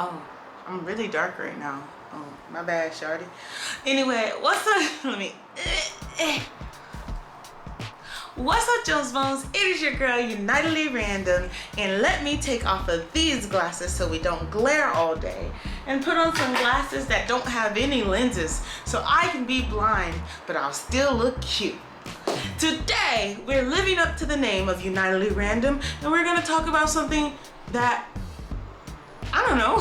Oh, I'm really dark right now. Oh, my bad, shawty. Anyway, what's up? Let me. What's up, Jones Bones? It is your girl, Unitedly Random, and let me take off of these glasses so we don't glare all day, and put on some glasses that don't have any lenses, so I can be blind, but I'll still look cute. Today, we're living up to the name of Unitedly Random, and we're gonna talk about something that I don't know,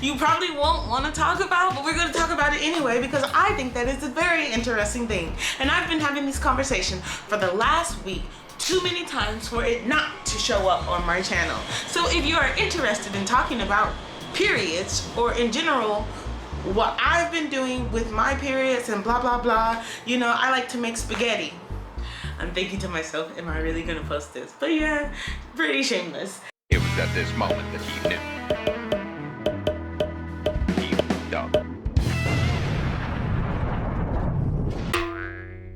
you probably won't want to talk about, but we're going to talk about it anyway because I think that it's a very interesting thing. And I've been having this conversation for the last week too many times for it not to show up on my channel. So if you are interested in talking about periods or in general what I've been doing with my periods and blah blah blah, you know, I like to make spaghetti. I'm thinking to myself, am I really going to post this? But yeah, pretty shameless. It was at this moment that he knew.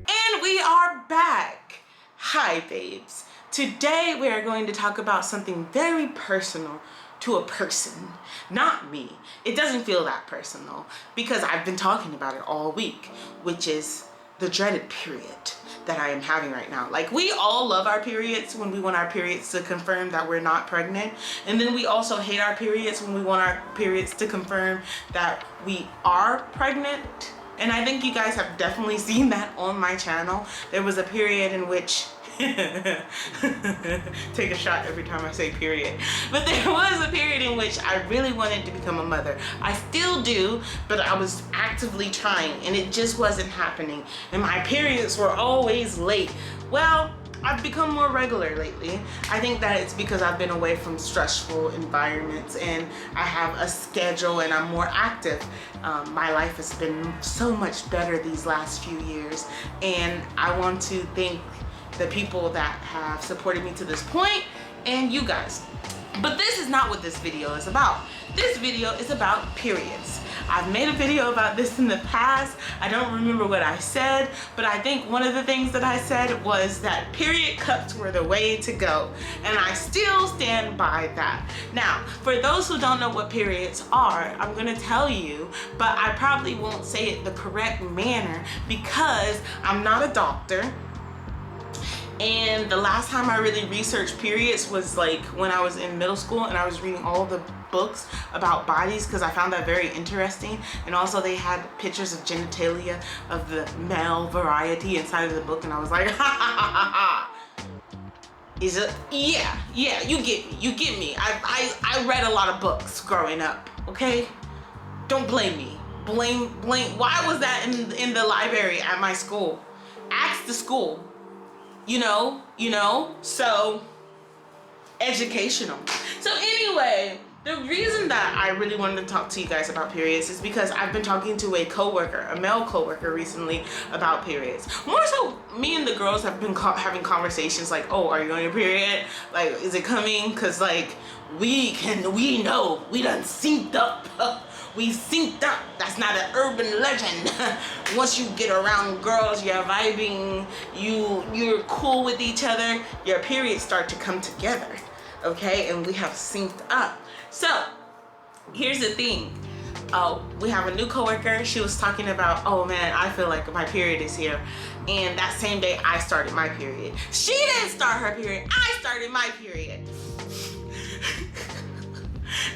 And we are back. Hi babes. Today we are going to talk about something very personal to a person, not me. It doesn't feel that personal because I've been talking about it all week, which is the dreaded period that I am having right now. Like, we all love our periods when we want our periods to confirm that we're not pregnant, and then we also hate our periods when we want our periods to confirm that we are pregnant. And I think you guys have definitely seen that on my channel. There was a period in which take a shot every time I say period. But there was a period in which I really wanted to become a mother. I still do, but I was actively trying and it just wasn't happening. And my periods were always late. Well, I've become more regular lately. I think that it's because I've been away from stressful environments and I have a schedule and I'm more active. My life has been so much better these last few years, and I want to thank the people that have supported me to this point and you guys. But this is not what this video is about. This video is about periods. I've made a video about this in the past. I don't remember what I said, but I think one of the things that I said was that period cups were the way to go. And I still stand by that. Now, for those who don't know what periods are, I'm gonna tell you, but I probably won't say it the correct manner because I'm not a doctor. And the last time I really researched periods was like when I was in middle school and I was reading all the books about bodies because I found that very interesting. And also they had pictures of genitalia of the male variety inside of the book, and I was like, ha ha ha ha ha. Is it? Yeah, you get me. I read a lot of books growing up, okay? Don't blame me. Blame, why was that in the library at my school? Ask the school. You know, so educational. So anyway, the reason that I really wanted to talk to you guys about periods is because I've been talking to a coworker, a male coworker recently about periods. More so, me and the girls have been having conversations like, oh, are you on your period? Like, is it coming? Cause like, we know, we done synced up. We synced up. That's not an urban legend. Once you get around girls, you're vibing, you're cool with each other, your periods start to come together, okay? And we have synced up. So here's the thing. We have a new coworker. She was talking about, oh man, I feel like my period is here. And that same day I started my period. She didn't start her period. I started my period.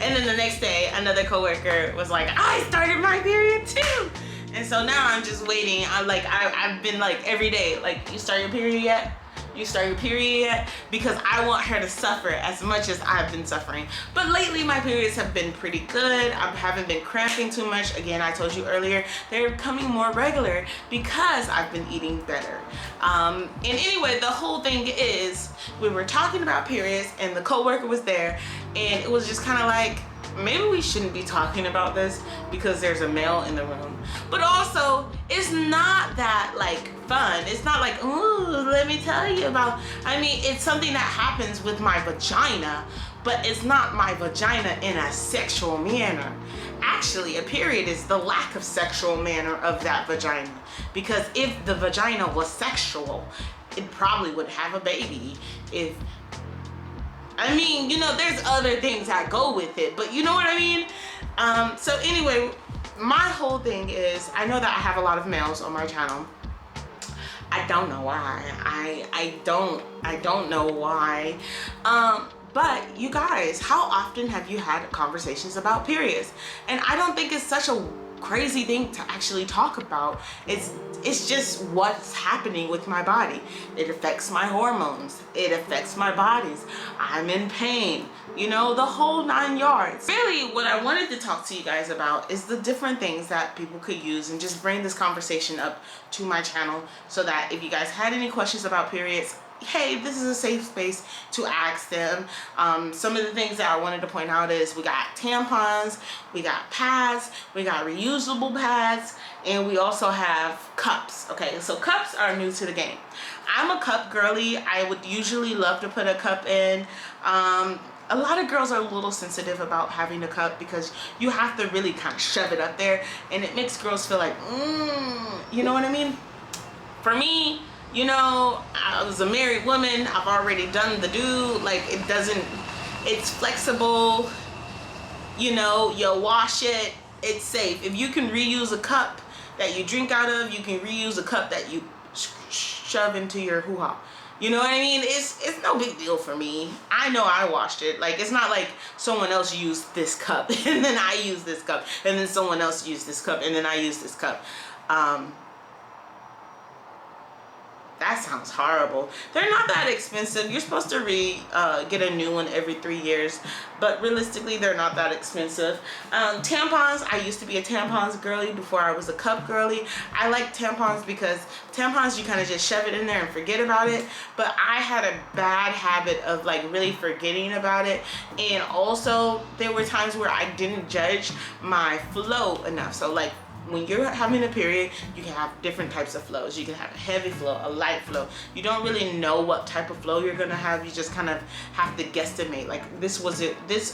And then the next day, another coworker was like, I started my period too. And so now I'm just waiting. I've been like every day, like, you start your period yet? You start your period yet? Because I want her to suffer as much as I've been suffering. But lately my periods have been pretty good. I haven't been cramping too much. Again, I told you earlier, they're becoming more regular because I've been eating better. And anyway, the whole thing is, we were talking about periods and the coworker was there, and it was just kind of like, maybe we shouldn't be talking about this because there's a male in the room. But also, it's not that like fun. It's not like, ooh, let me tell you about, I mean, it's something that happens with my vagina, but it's not my vagina in a sexual manner. Actually, a period is the lack of sexual manner of that vagina. Because if the vagina was sexual, it probably would have a baby. I mean, you know, there's other things that go with it, but you know what I mean? So anyway, my whole thing is, I know that I have a lot of males on my channel. I don't know why. I don't know why. But you guys, how often have you had conversations about periods? And I don't think it's such a crazy thing to actually talk about. It's just what's happening with my body. It affects my hormones. It affects my bodies. I'm in pain. You know, the whole 9 yards. Really, what I wanted to talk to you guys about is the different things that people could use, and just bring this conversation up to my channel, so that if you guys had any questions about periods, hey, this is a safe space to ask them. Some of the things that I wanted to point out is, we got tampons, we got pads, we got reusable pads, and we also have cups. Okay, so cups are new to the game. I'm a cup girly. I would usually love to put a cup in. A lot of girls are a little sensitive about having a cup, because you have to really kind of shove it up there, and it makes girls feel like, you know what I mean? For me, you know, I was a married woman. I've already done the do. Like, it's flexible. You know, you wash it. It's safe. If you can reuse a cup that you drink out of, you can reuse a cup that you shove into your hoo-ha. You know what I mean? It's no big deal for me. I know I washed it. Like, it's not like someone else used this cup and then I used this cup, and then someone else used this cup and then I used this cup. That sounds horrible. They're not that expensive. You're supposed to get a new one every 3 years, but realistically, they're not that expensive. Tampons, I used to be a tampons girly before I was a cup girly. I like tampons because tampons, you kind of just shove it in there and forget about it, but I had a bad habit of like really forgetting about it. And also, there were times where I didn't judge my flow enough. So like, when you're having a period, you can have different types of flows. You can have a heavy flow, a light flow. You don't really know what type of flow you're gonna have. You just kind of have to guesstimate. Like,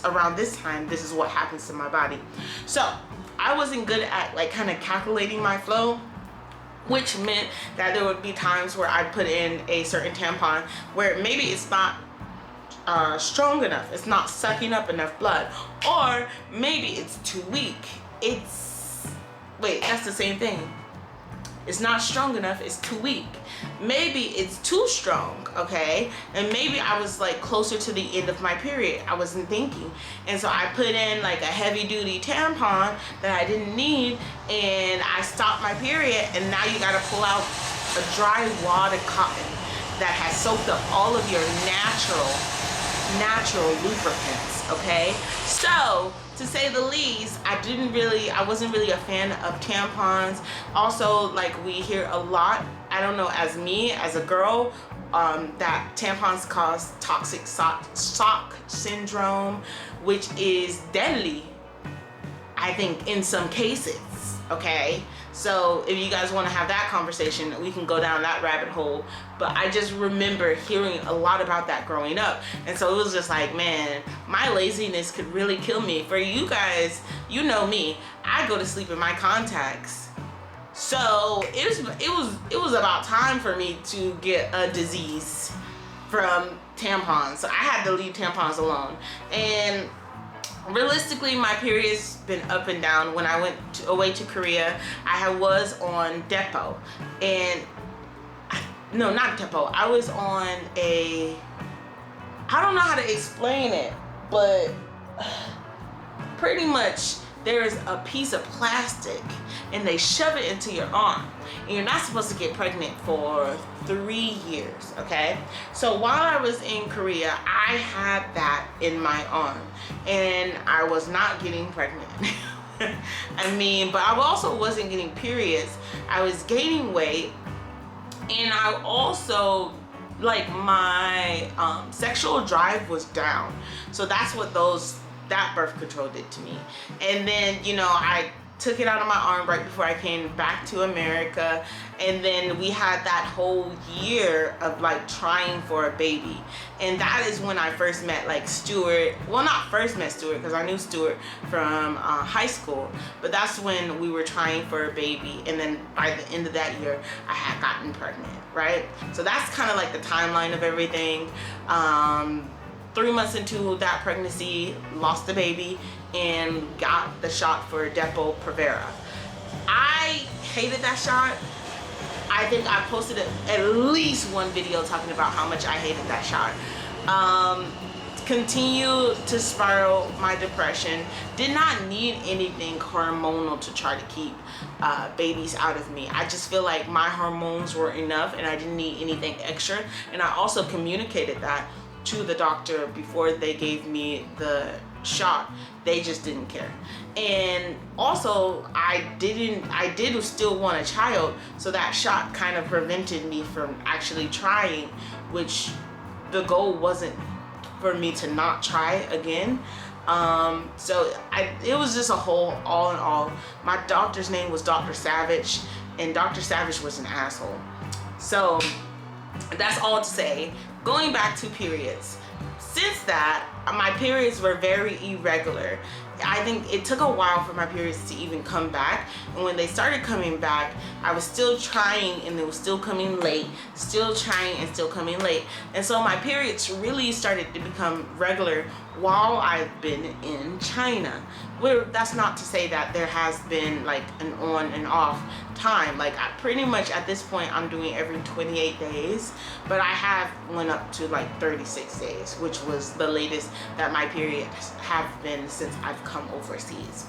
around this time, this is what happens to my body. So I wasn't good at like kind of calculating my flow, which meant that there would be times where I'd put in a certain tampon where maybe it's not strong enough. It's not sucking up enough blood, or maybe it's too weak. Wait, that's the same thing. It's not strong enough, it's too weak. Maybe it's too strong, okay? And maybe I was like closer to the end of my period. I wasn't thinking. And so I put in like a heavy duty tampon that I didn't need, and I stopped my period, and now you gotta pull out a dry wadded cotton that has soaked up all of your natural lubricants, okay? So, to say the least, I wasn't really a fan of tampons. Also, like, we hear a lot, I don't know, as a girl, that tampons cause toxic shock syndrome, which is deadly, I think, in some cases, okay? So if you guys want to have that conversation, we can go down that rabbit hole. But I just remember hearing a lot about that growing up. And so it was just like, man, my laziness could really kill me. For you guys, you know me, I go to sleep in my contacts. So it was about time for me to get a disease from tampons. So I had to leave tampons alone. And realistically, my period's been up and down. When I went away to Korea, I was on Depo, and no, not Depo. I was on I don't know how to explain it, but pretty much there's a piece of plastic and they shove it into your arm, and you're not supposed to get pregnant for 3 years, okay? So while I was in Korea, I had that in my arm, and I was not getting pregnant. I mean, but I also wasn't getting periods. I was gaining weight, and I also, like, my sexual drive was down. So that's what that birth control did to me. And then, you know, I took it out of my arm right before I came back to America, and then we had that whole year of like trying for a baby. And that is when I first met like Stuart. Well, not first met Stuart, because I knew Stuart from high school, but that's when we were trying for a baby. And then by the end of that year, I had gotten pregnant, right? So that's kind of like the timeline of everything. 3 months into that pregnancy, lost the baby, and got the shot for Depo-Provera. I hated that shot. I think I posted at least one video talking about how much I hated that shot. Continue to spiral my depression. Did not need anything hormonal to try to keep babies out of me. I just feel like my hormones were enough and I didn't need anything extra. And I also communicated that to the doctor before they gave me the shot. They just didn't care. And also I did still want a child, so that shot kind of prevented me from actually trying, which the goal wasn't for me to not try again. So it was just a whole, all in all. My doctor's name was Dr. Savage, and Dr. Savage was an asshole. So that's all to say, going back to periods. Since that, my periods were very irregular. I think it took a while for my periods to even come back, and when they started coming back, I was still trying and it was still coming late, still trying and still coming late. And so my periods really started to become regular while I've been in China. That's not to say that there has been like an on and off time. Like I pretty much at this point I'm doing every 28 days, but I have went up to like 36 days, which was the latest that my periods have been since I've come overseas.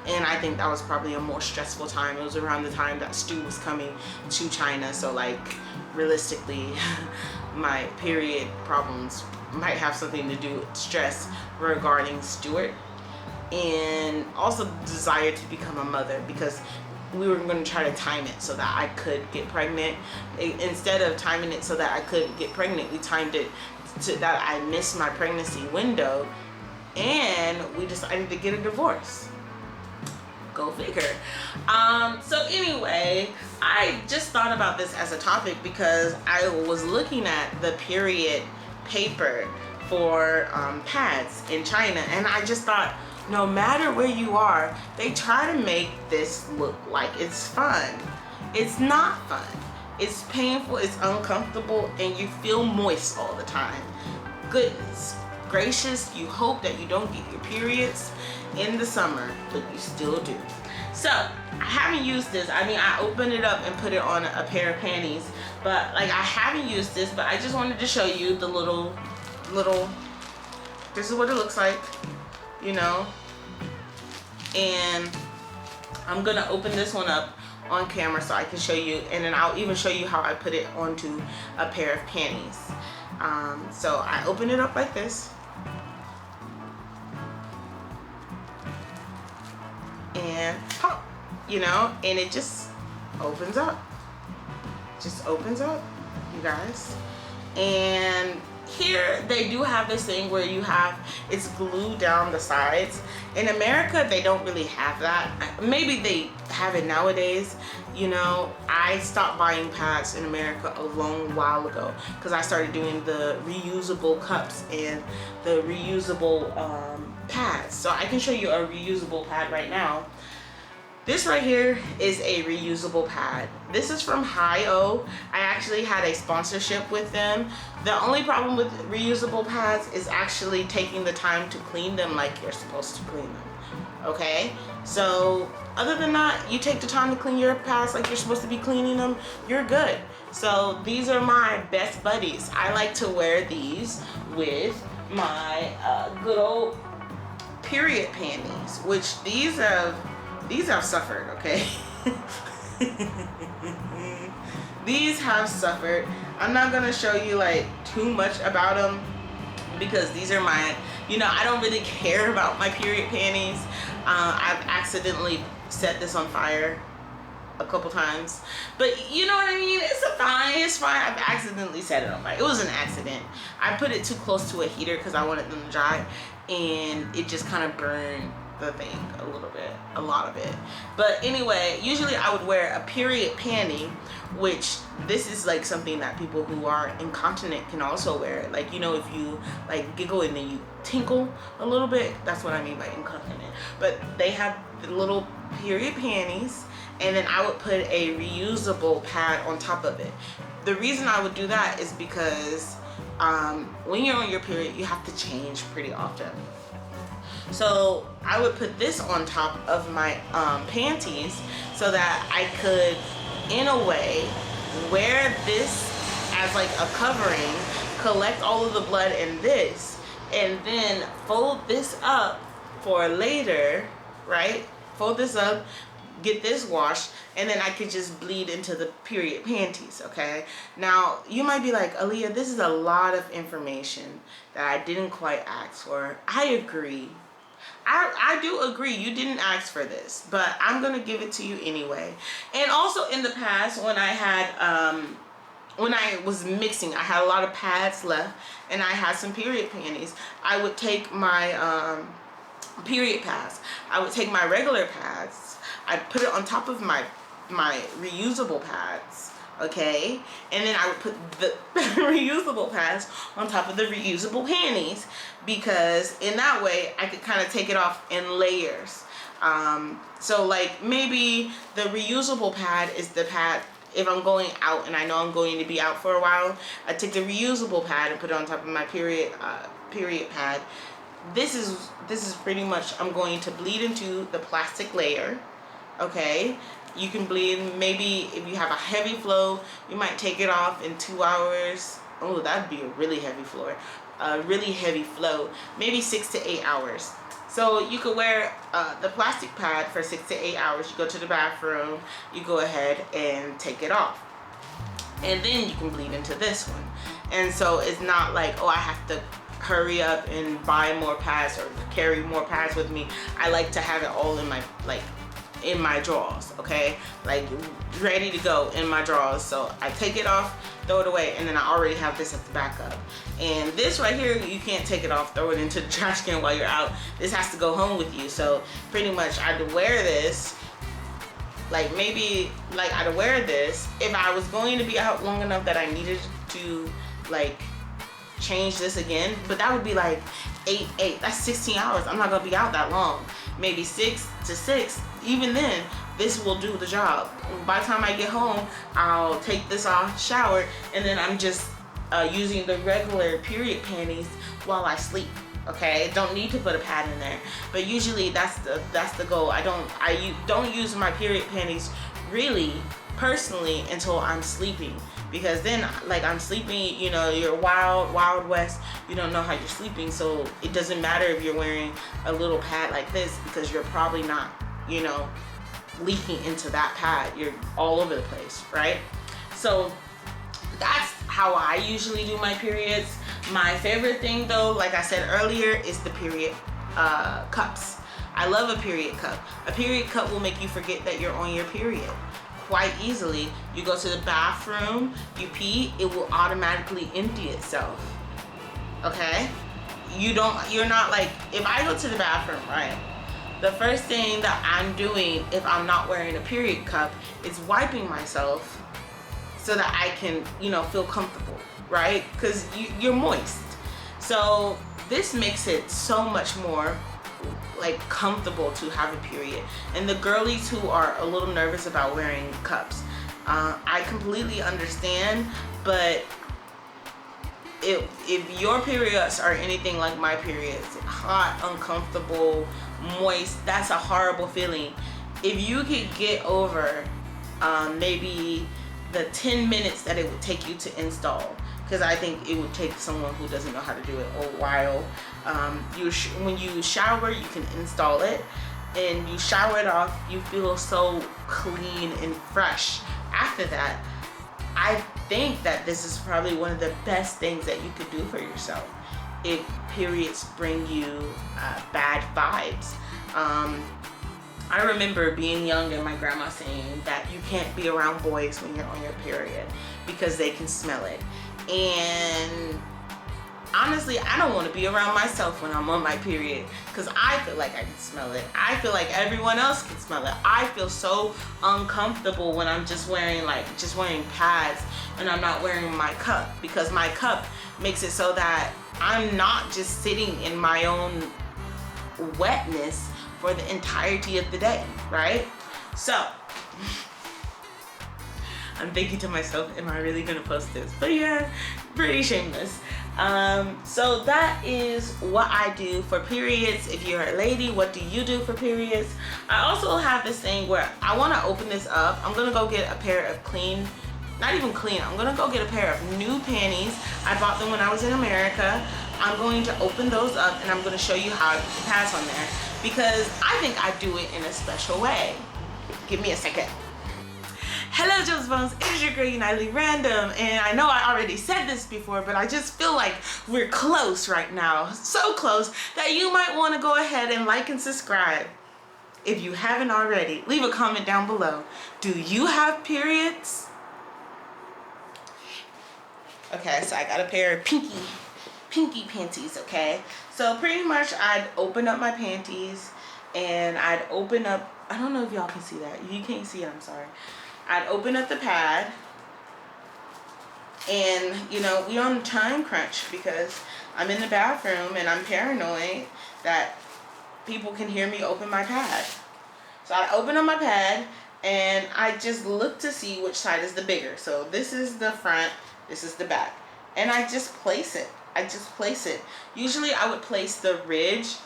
And I think that was probably a more stressful time. It was around the time that Stu was coming to China, so like realistically my period problems might have something to do with stress regarding Stuart, and also desire to become a mother, because we were going to try to time it so that I could get pregnant. Instead of timing it so that I could get pregnant, we timed it to that I missed my pregnancy window, and we decided to get a divorce. Go figure. So anyway, I just thought about this as a topic because I was looking at the period paper for pads in China, and I just thought, no matter where you are, they try to make this look like it's fun. It's not fun. It's painful, it's uncomfortable, and you feel moist all the time. Goodness gracious, you hope that you don't get your periods in the summer, but you still do. So I haven't used this. I mean, I opened it up and put it on a pair of panties, but like I haven't used this, but I just wanted to show you the little, this is what it looks like, you know. And I'm gonna open this one up on camera so I can show you, and then I'll even show you how I put it onto a pair of panties. So I open it up like this, and pop, you know, and it just opens up. Just opens up, you guys. And here they do have this thing where you have, it's glued down the sides. In America, they don't really have that. Maybe they have it nowadays. You know, I stopped buying pads in America a long while ago because I started doing the reusable cups and the reusable pads. So I can show you a reusable pad right now. This right here is a reusable pad. This is from Hi-O. I actually had a sponsorship with them. The only problem with reusable pads is actually taking the time to clean them like you're supposed to clean them. Okay? So other than that, you take the time to clean your pads like you're supposed to be cleaning them, you're good. So these are my best buddies. I like to wear these with my good old period panties, which these have suffered, okay? These have suffered. I'm not gonna show you like too much about them because these are my, you know, I don't really care about my period panties. I've accidentally set this on fire a couple times, but you know what I mean? It's fine. I've accidentally set it on fire. It was an accident. I put it too close to a heater because I wanted them to dry, and it just kind of burned the thing a little bit, a lot of it. But anyway, usually I would wear a period panty, which this is like something that people who are incontinent can also wear. Like, you know, if you like giggle and then you tinkle a little bit, that's what I mean by incontinent. But they have the little period panties, and then I would put a reusable pad on top of it. The reason I would do that is because when you're on your period, you have to change pretty often. So I would put this on top of my panties so that I could, in a way, wear this as like a covering, collect all of the blood in this, and then fold this up for later, right? Fold this up, get this washed, and then I could just bleed into the period panties, okay? Now, you might be like, Aaliyah, this is a lot of information that I didn't quite ask for. I agree. I do agree, you didn't ask for this, but I'm gonna give it to you anyway. And also in the past, when I had, when I was mixing, I had a lot of pads left, and I had some period panties. I would take my period pads. I would take my regular pads. I'd put it on top of my reusable pads, okay? And then I would put the reusable pads on top of the reusable panties, because in that way I could kind of take it off in layers. So like maybe the reusable pad is the pad if I'm going out and I know I'm going to be out for a while. I take the reusable pad and put it on top of my period pad. This is pretty much, I'm going to bleed into the plastic layer, okay? You can bleed, maybe if you have a heavy flow, you might take it off in 2 hours. Oh, that'd be a really heavy flow. Really heavy flow, maybe 6 to 8 hours. So you could wear the plastic pad for 6 to 8 hours. You go to the bathroom, you go ahead and take it off. And then you can bleed into this one. And so it's not like, oh, I have to hurry up and buy more pads or carry more pads with me. I like to have it all in my, like, in my drawers, okay? Like ready to go in my drawers. So I take it off, throw it away, and then I already have this as the backup. And this right here, you can't take it off, throw it into the trash can while you're out. This has to go home with you. So pretty much I'd wear this, like maybe, like I'd wear this if I was going to be out long enough that I needed to like change this again, but that would be like 8, that's 16 hours. I'm not gonna be out that long. Maybe 6 to 6. Even then, this will do the job. By the time I get home, I'll take this off, shower, and then I'm just using the regular period panties while I sleep. Okay, don't need to put a pad in there, but usually that's the goal. I don't use my period panties really personally until I'm sleeping, because then like I'm sleeping, you know, you're wild west, you don't know how you're sleeping, so it doesn't matter if you're wearing a little pad like this, because you're probably not, you know, leaking into that pad. You're all over the place, right? So that's how I usually do my periods. My favorite thing though, like I said earlier, is the period cups. I love a period cup. A period cup will make you forget that you're on your period quite easily. You go to the bathroom, you pee, it will automatically empty itself. Okay? You're not like, if I go to the bathroom, right? The first thing that I'm doing if I'm not wearing a period cup is wiping myself so that I can, you know, feel comfortable, right? Because you're moist. So this makes it so much more like comfortable to have a period. And the girlies who are a little nervous about wearing cups, I completely understand, but if your periods are anything like my periods, hot, uncomfortable, moist, that's a horrible feeling. If you could get over maybe the 10 minutes that it would take you to install, because I think it would take someone who doesn't know how to do it a while. When you shower, you can install it, and you shower it off, you feel so clean and fresh after that. I think that this is probably one of the best things that you could do for yourself if periods bring you bad vibes. I remember being young and my grandma saying that you can't be around boys when you're on your period because they can smell it. And honestly, I don't want to be around myself when I'm on my period, because I feel like I can smell it. I feel like everyone else can smell it. I feel so uncomfortable when I'm just wearing pads and I'm not wearing my cup, because my cup makes it so that I'm not just sitting in my own wetness for the entirety of the day, right? So I'm thinking to myself, am I really gonna post this? But yeah, pretty shameless. So that is what I do for periods. If you're a lady, what do you do for periods? I also have this thing where I want to open this up. I'm gonna go get a pair of clean, not even clean, I'm gonna go get a pair of new panties. I bought them when I was in America. I'm going to open those up and I'm going to show you how I put the pads on there, because I think I do it in a special way. Give me a second. Hello Joe's Bones, it is your girl Unitedly Random, and I know I already said this before, but I just feel like we're close right now. So close that you might want to go ahead and like and subscribe. If you haven't already, leave a comment down below. Do you have periods? Okay, so I got a pair of pinky panties, okay? So pretty much I'd open up my panties and I'd open up, I don't know if y'all can see that. You can't see it, I'm sorry. I'd open up the pad and, you know, we're on a time crunch because I'm in the bathroom and I'm paranoid that people can hear me open my pad. So I open up my pad and I just look to see which side is the bigger. So this is the front, this is the back. And I just place it. Usually I would place the ridge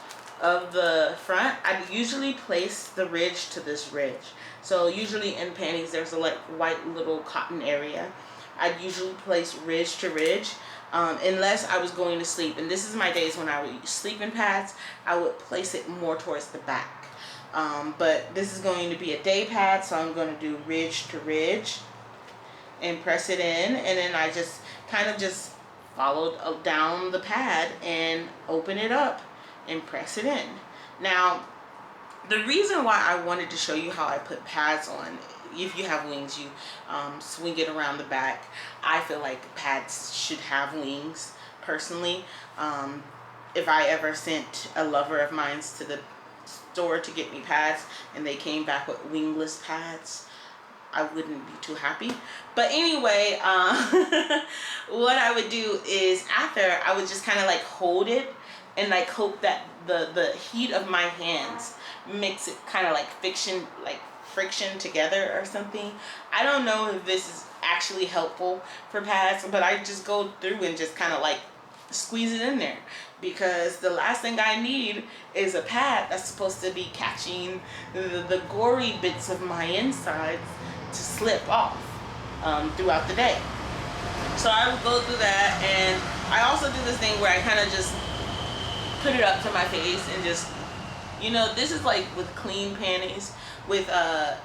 of the front. I'd usually place the ridge to this ridge. So usually in panties there's a like white little cotton area. I'd usually place ridge to ridge unless I was going to sleep. And this is my days when I would sleep in pads. I would place it more towards the back. But this is going to be a day pad, so I'm going to do ridge to ridge and press it in, and then I just kind of just followed down the pad and open it up and press it in. Now, the reason why I wanted to show you how I put pads on, if you have wings, you swing it around the back. I feel like pads should have wings, personally. If I ever sent a lover of mine to the store to get me pads and they came back with wingless pads, I wouldn't be too happy. But anyway, what I would do is after, I would just kind of like hold it and like hope that the heat of my hands makes it kind of like friction together or something. I don't know if this is actually helpful for pads, but I just go through and just kind of like squeeze it in there, because the last thing I need is a pad that's supposed to be catching the gory bits of my insides to slip off throughout the day. So I would go through that, and I also do this thing where I kind of just put it up to my face and just, you know, this is like with clean panties. With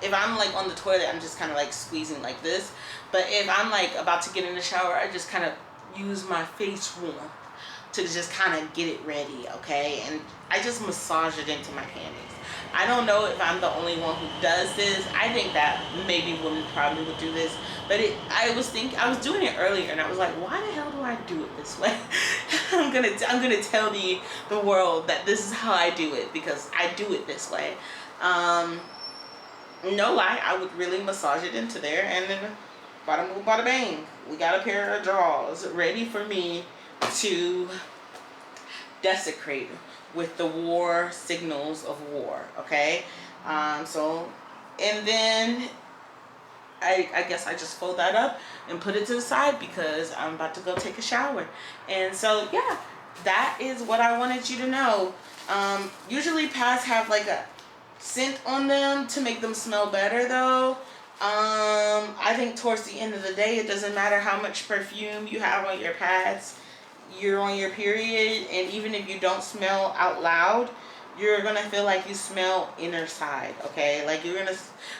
if I'm like on the toilet, I'm just kind of like squeezing like this. But if I'm like about to get in the shower, I just kind of use my face warmth to just kind of get it ready, okay? And I just massage it into my panties. I don't know if I'm the only one who does this. I think that maybe women probably would do this, but I was doing it earlier, and I was like, why the hell do I do it this way? I'm gonna tell the world that this is how I do it, because I do it this way. No lie, I would really massage it into there, and then bada boom, bada bang, we got a pair of drawers ready for me to desecrate with the war signals of war, okay? So, and then I guess I just fold that up and put it to the side because I'm about to go take a shower. And so, yeah, that is what I wanted you to know. Usually pads have like a scent on them to make them smell better, though. I think towards the end of the day, it doesn't matter how much perfume you have on your pads. You're on your period, and even if you don't smell out loud, you're gonna feel like you smell inner side, okay? Like you're gonna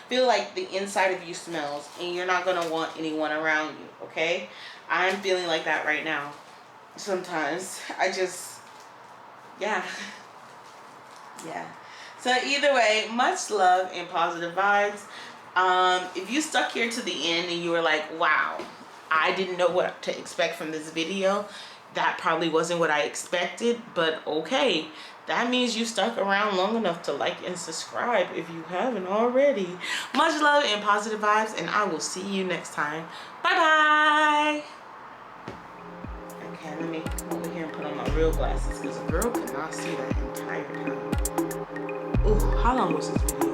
feel like the inside of you smells, and you're not gonna want anyone around you, okay? I'm feeling like that right now. Sometimes I just, yeah. So either way, much love and positive vibes. If you stuck here to the end and you were like, wow, I didn't know what to expect from this video, that probably wasn't what I expected, but okay. That means you stuck around long enough to like and subscribe if you haven't already. Much love and positive vibes, and I will see you next time. Bye-bye. Okay, let me come over here and put on my real glasses, because a girl could not see that entire time. Ooh, how long was this video?